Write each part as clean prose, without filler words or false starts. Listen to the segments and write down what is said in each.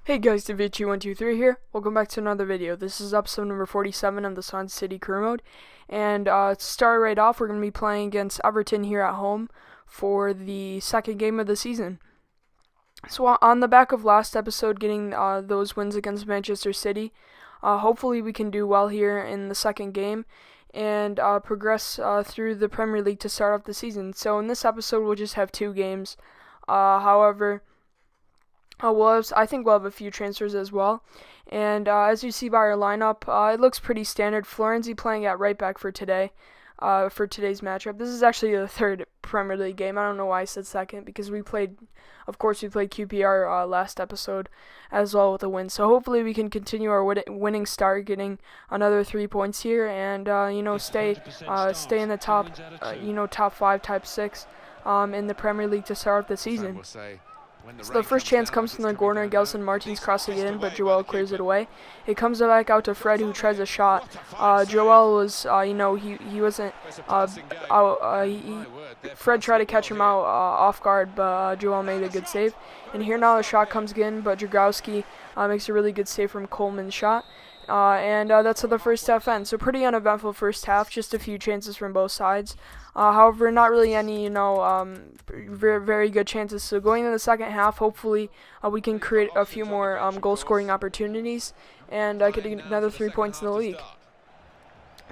Hey guys, Davichi123 here. Welcome back to another video. This is episode number 47 of the Swansea City career mode. And to start right off, we're going to be playing against Everton here at home for the second game of the season. So on the back of last episode, getting those wins against Manchester City, hopefully we can do well here in the second game and progress through the Premier League to start off the season. So in this episode, we'll just have two games. However, I think we'll have a few transfers as well. And as you see by our lineup, it looks pretty standard. Florenzi playing at right back for today, for today's matchup. This is actually the third Premier League game. I don't know why I said second, because we played QPR last episode as well with a win. So hopefully we can continue our winning start, getting another 3 points here, and stay in the top, top 5, top 6, in the Premier League to start off the season. So the first chance comes from the corner. Gelson Martins crossing it in, but Joel clears it away. It comes back out to Fred, who tries a shot. Joel was, he wasn't Fred tried to catch him out off guard, but Joel made a good save. And here now the shot comes in, but Dragowski makes a really good save from Coleman's shot. And that's how the first half ends. So pretty uneventful first half, just a few chances from both sides. However, not really any, very, very good chances. So going into the second half, hopefully we can create a few more goal-scoring opportunities and get another 3 points in the league.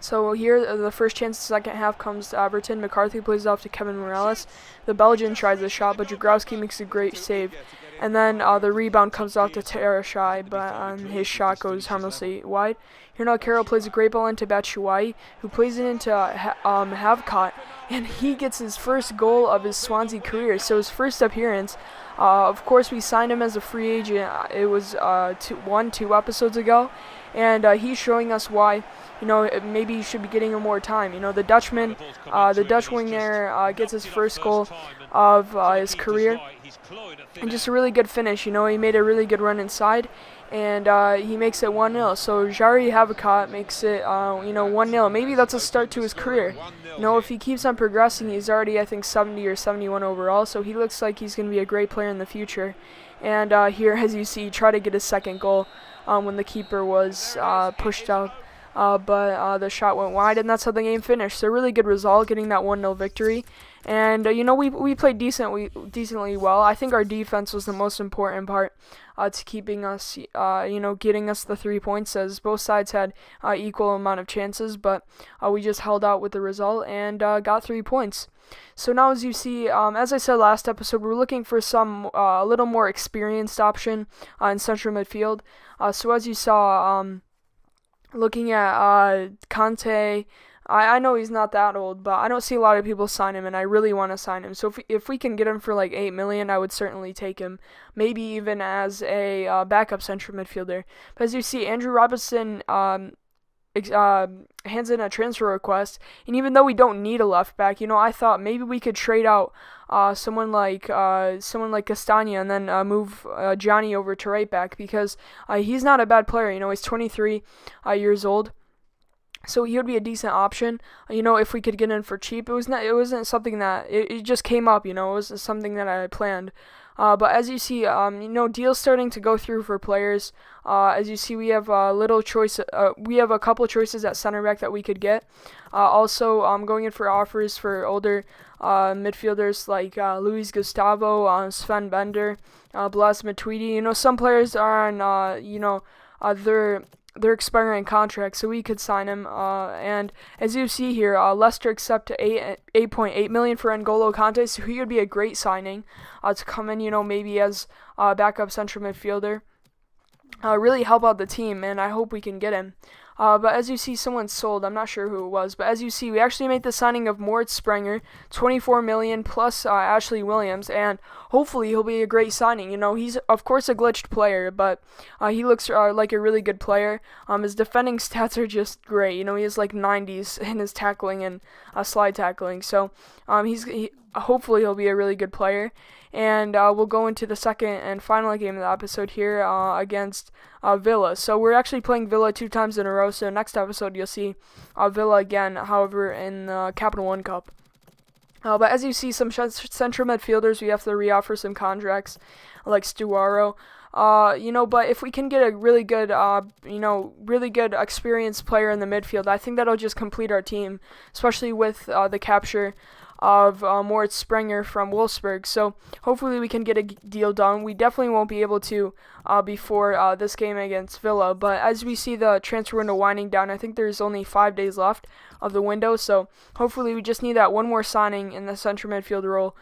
So here, the first chance the second half comes to Everton. McCarthy plays it off to Kevin Morales. The Belgian tries a shot, but Dragowski makes a great save. And then the rebound comes off to Tarashai, but his shot goes harmlessly wide. Here now Carroll plays a great ball into Batshuayi, who plays it into Havcott, and he gets his first goal of his Swansea career. So his first appearance. Of course, we signed him as a free agent. It was 2 episodes ago, and he's showing us why. Maybe he should be getting more time. The Dutchman, the Dutch wing there, gets his first goal of his career. And just a really good finish. He made a really good run inside, and he makes it 1-0. So Jari Havcott makes it, 1-0. Maybe that's a start to his career. If he keeps on progressing, he's already, I think, 70 or 71 overall. So he looks like he's going to be a great player in the future. And here, as you see, try to get his second goal when the keeper was pushed out. But the shot went wide, and that's how the game finished. So really good result, getting that 1-0 victory. And, we played decently well. I think our defense was the most important part to keeping us, getting us the 3 points, as both sides had equal amount of chances. But we just held out with the result and got 3 points. So now, as you see, as I said last episode, we're looking for some a little more experienced option in central midfield. So as you saw, looking at Conte, I know he's not that old, but I don't see a lot of people sign him, and I really want to sign him. So if we can get him for like $8 million, I would certainly take him, maybe even as a backup central midfielder. But as you see, Andrew Robinson hands in a transfer request, and even though we don't need a left back, I thought maybe we could trade out someone like Castagna and then move Johnny over to right back, because he's not a bad player. He's 23 years old. So he would be a decent option, if we could get in for cheap. It wasn't something that, it just came up, it wasn't something that I planned. But as you see, deals starting to go through for players. As you see, we have we have a couple choices at center back that we could get. Also, going in for offers for older midfielders like Luis Gustavo, Sven Bender, Blas Matuidi. Some players are on, they're expiring contracts, so we could sign him. And as you see here, Leicester accept $8.8 million for N'Golo Kanté, so he would be a great signing to come in, maybe as a backup central midfielder. Really help out the team, and I hope we can get him. But as you see, someone sold. I'm not sure who it was, but as you see, we actually made the signing of Moritz Sprenger, $24 million plus Ashley Williams, and hopefully he'll be a great signing. He's of course a glitched player, but he looks like a really good player. His defending stats are just great. He has like 90s in his tackling and slide tackling. So hopefully he'll be a really good player. And we'll go into the second and final game of the episode here against Villa. So we're actually playing Villa 2 times in a row. So next episode you'll see Villa again, however, in the Capital One Cup. But as you see, some central midfielders, we have to re-offer some contracts, like Stuaro. But if we can get a really good, really good experienced player in the midfield, I think that'll just complete our team, especially with the capture of Moritz Springer from Wolfsburg. So hopefully we can get a deal done. We definitely won't be able to before this game against Villa, but as we see the transfer window winding down, I think there's only 5 days left of the window, so hopefully we just need that one more signing in the central midfield role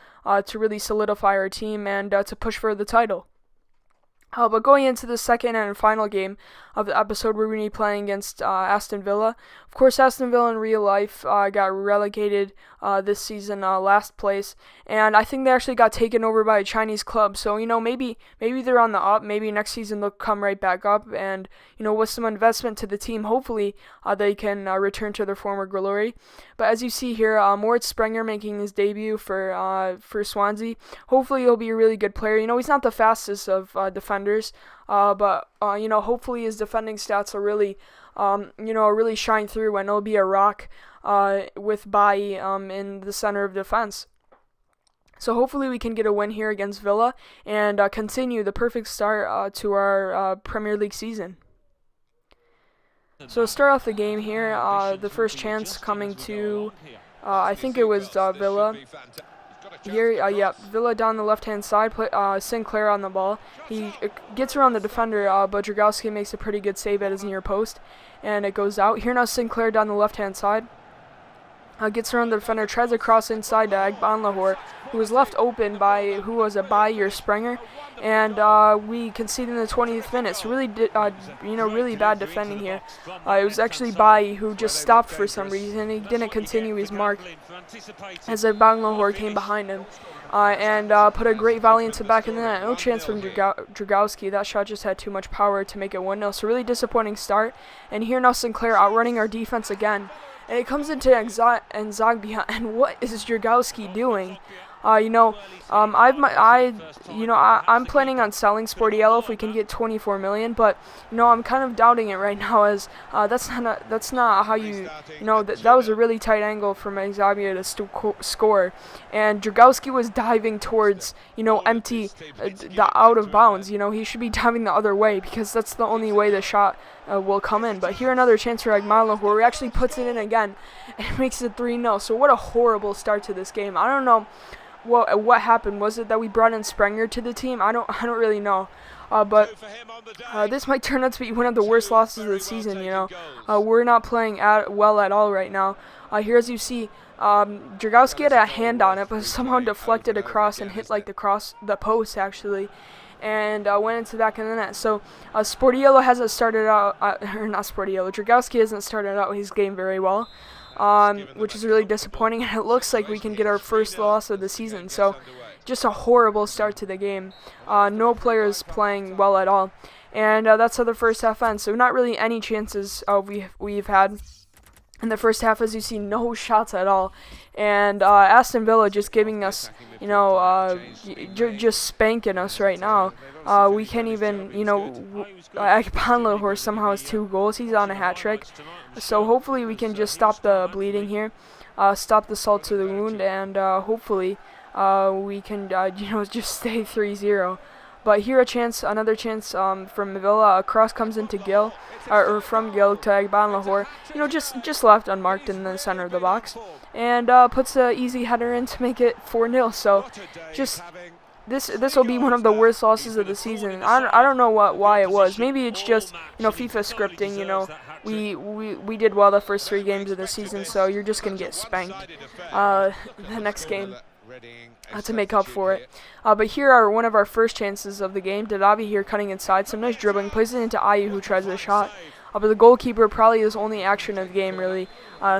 to really solidify our team and to push for the title. But going into the second and final game of the episode, we're going to be playing against Aston Villa. Of course, Aston Villa in real life got relegated this season, last place, and I think they actually got taken over by a Chinese club. So maybe they're on the up. Maybe next season they'll come right back up, and with some investment to the team, hopefully they can return to their former glory. But as you see here, Moritz Springer making his debut for Swansea. Hopefully he'll be a really good player. He's not the fastest of defenders, but hopefully his defending stats will really really shine through, and it'll be a rock with Bailly in the center of defense. So hopefully we can get a win here against Villa and continue the perfect start to our Premier League season. So to start off the game here, the first chance coming to, I think it was Villa. Here, Villa down the left-hand side, Sinclair on the ball. He gets around the defender, but Dragowski makes a pretty good save at his near post, and it goes out. Here now Sinclair down the left-hand side. Gets around the defender, tries to cross inside to Agbanlahor, who was left open by, who was a Bailly or Springer, and we conceded in the 20th minute. So really, really bad defending here. It was actually Bailly who just stopped for some reason. He didn't continue his mark as Agbanlahor came behind him. And put a great volley into the back of the net. No chance from Dragowski. That shot just had too much power to make it 1-0. So really disappointing start. And here now Sinclair outrunning our defense again. And it comes into Nzagbia, and what is Dragowski doing? I'm planning on selling Sporty Yellow if we can get 24 million, but I'm kind of doubting it right now, as that's not how that was a really tight angle from Nzagbia to score, and Dragowski was diving towards empty, the out of bounds. He should be diving the other way, because that's the only way the shot will come in. But here another chance for Agmalo, where he actually puts it in again and makes it 3-0. So what a horrible start to this game. I don't know what happened. Was it that we brought in Springer to the team? I don't really know. But this might turn out to be one of the worst losses of the season. We're not playing well at all right now. Here, as you see, Dragowski had a hand on it, but somehow deflected across and hit the post actually, and went into the back of the net. So Sportiello hasn't started out, or not Sportiello, Dragowski hasn't started out his game very well, which is really disappointing, and it looks like we can get our first loss of the season. So just a horrible start to the game. No players playing well at all, and that's how the first half ends. So not really any chances we've had in the first half. As you see, no shots at all, and Aston Villa just giving us, just spanking us right now. We can't even, Agbanlahor somehow has 2 goals. He's on a hat trick. So hopefully we can just stop the bleeding here, stop the salt to the wound, and hopefully we can, just stay 3-0. But here another chance from Villa. A cross comes into Gil, or from Gil to Agbanlahor. Just left unmarked in the center of the box, and puts an easy header in to make it 4-0. So just this will be one of the worst losses of the season. I don't know why it was. Maybe it's just FIFA scripting. We did well the first 3 games of the season, so you're just gonna get spanked the next game to make up for it. But here are one of our first chances of the game. Didavi here cutting inside, some nice dribbling, plays it into Ayu, who tries the shot. But the goalkeeper, probably his only action of the game, really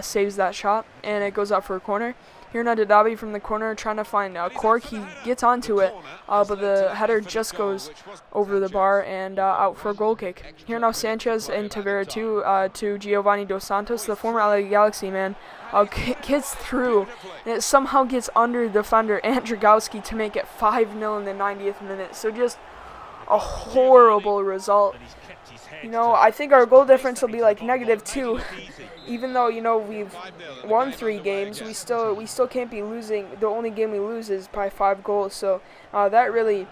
saves that shot, and it goes out for a corner. Here now Didavi from the corner trying to find Cork. He gets onto it, but the header just goes over the bar and out for a goal kick. Here now Sanchez and Tavera to Giovanni Dos Santos, the former LA Galaxy man, gets through, and it somehow gets under the defender and Dragowski to make it 5-0 in the 90th minute. So just a horrible result. I think our goal difference will be like -2. Even though we've won 3 games, we still can't be losing. The only game we lose is by 5 goals. So that really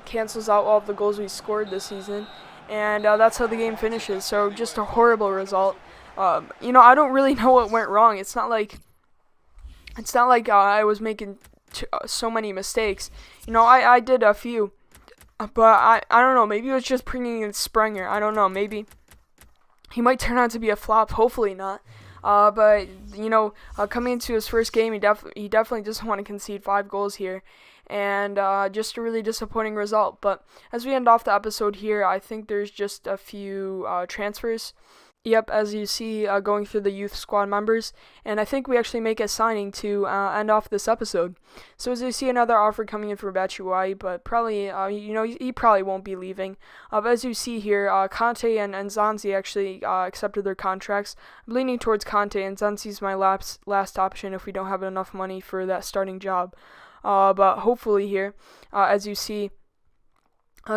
cancels out all of the goals we scored this season, and that's how the game finishes. So just a horrible result. I don't really know what went wrong. It's not like I was making so many mistakes. I did a few, but I don't know. Maybe it was just bringing in Sprenger. I don't know. Maybe he might turn out to be a flop. Hopefully not. But coming into his first game, he definitely doesn't want to concede 5 goals here, and just a really disappointing result. But as we end off the episode here, I think there's just a few transfers. Yep, as you see, going through the youth squad members, and I think we actually make a signing to end off this episode. So as you see, another offer coming in for Batshuayi, but probably, he probably won't be leaving. But as you see here, Conte and Zanzi actually accepted their contracts. I'm leaning towards Conte, and Zanzi's my last option if we don't have enough money for that starting job. But hopefully here, as you see,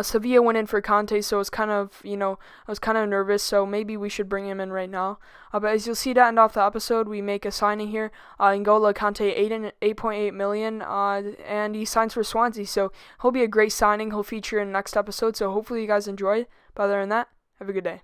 Sevilla went in for Conte, so I was kind of nervous, so maybe we should bring him in right now. But as you'll see to end off the episode, we make a signing here. N'Golo Kante, 8.8 million, and he signs for Swansea, so he'll be a great signing. He'll feature in the next episode, so hopefully you guys enjoyed. But other than that, have a good day.